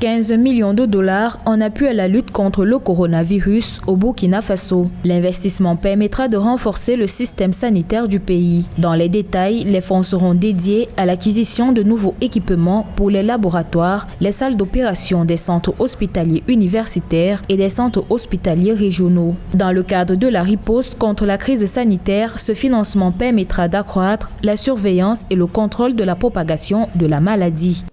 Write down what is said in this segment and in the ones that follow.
15 millions de dollars en appui à la lutte contre le coronavirus au Burkina Faso. L'investissement permettra de renforcer le système sanitaire du pays. Dans les détails, les fonds seront dédiés à l'acquisition de nouveaux équipements pour les laboratoires, les salles d'opération des centres hospitaliers universitaires et des centres hospitaliers régionaux. Dans le cadre de la riposte contre la crise sanitaire, ce financement permettra d'accroître la surveillance et le contrôle de la propagation de la maladie.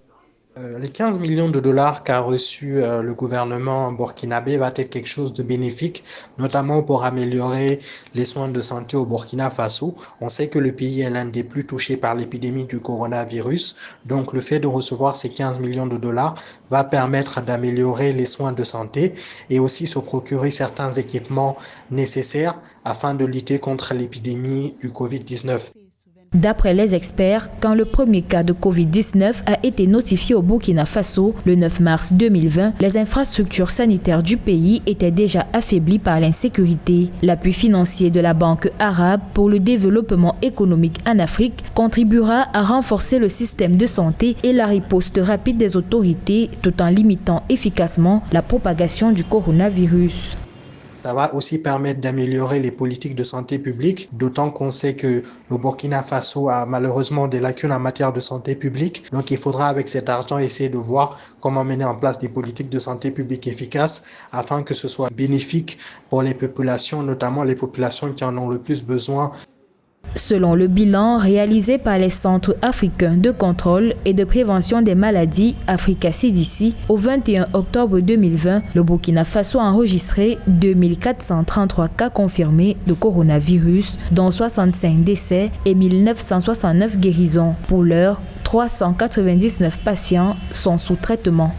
Les 15 millions de dollars qu'a reçu le gouvernement burkinabé va être quelque chose de bénéfique, notamment pour améliorer les soins de santé au Burkina Faso. On sait que le pays est l'un des plus touchés par l'épidémie du coronavirus. Donc le fait de recevoir ces 15 millions de dollars va permettre d'améliorer les soins de santé et aussi se procurer certains équipements nécessaires afin de lutter contre l'épidémie du Covid-19. D'après les experts, quand le premier cas de Covid-19 a été notifié au Burkina Faso le 9 mars 2020, les infrastructures sanitaires du pays étaient déjà affaiblies par l'insécurité. L'appui financier de la Banque arabe pour le développement économique en Afrique contribuera à renforcer le système de santé et la riposte rapide des autorités tout en limitant efficacement la propagation du coronavirus. Ça va aussi permettre d'améliorer les politiques de santé publique, d'autant qu'on sait que le Burkina Faso a malheureusement des lacunes en matière de santé publique. Donc il faudra avec cet argent essayer de voir comment mener en place des politiques de santé publique efficaces afin que ce soit bénéfique pour les populations, notamment les populations qui en ont le plus besoin. Selon le bilan réalisé par les centres africains de contrôle et de prévention des maladies Africa CDC, au 21 octobre 2020, le Burkina Faso a enregistré 2433 cas confirmés de coronavirus, dont 65 décès et 1969 guérisons. Pour l'heure, 399 patients sont sous traitement.